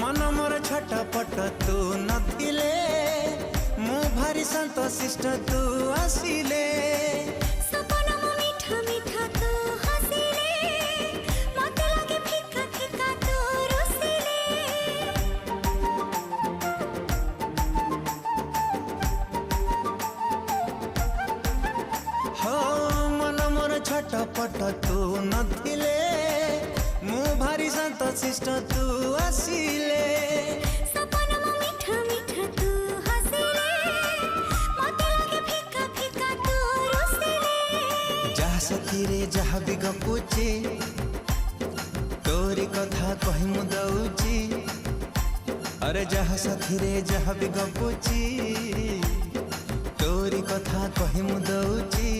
मन मोर छटपट तू नथिले मु भारी शांत शिष्ट तू आसिले सपना मो मीठा मीठा तू हसिले मते लागे फिका फिका तू रुसिले हो मन मोर छटपट तू नथिले मु भारी शांत शिष्ट तू आसिले सपना मो मीठा मीठा तू हसिले मते लागे फिका फिका तू रुसिले जहा साथी रे जहा भी गपुची तोरी कथा कहि मु दउची अरे जहा साथी रे जहा भी गपुची तोरी कथा कहि मु दउची।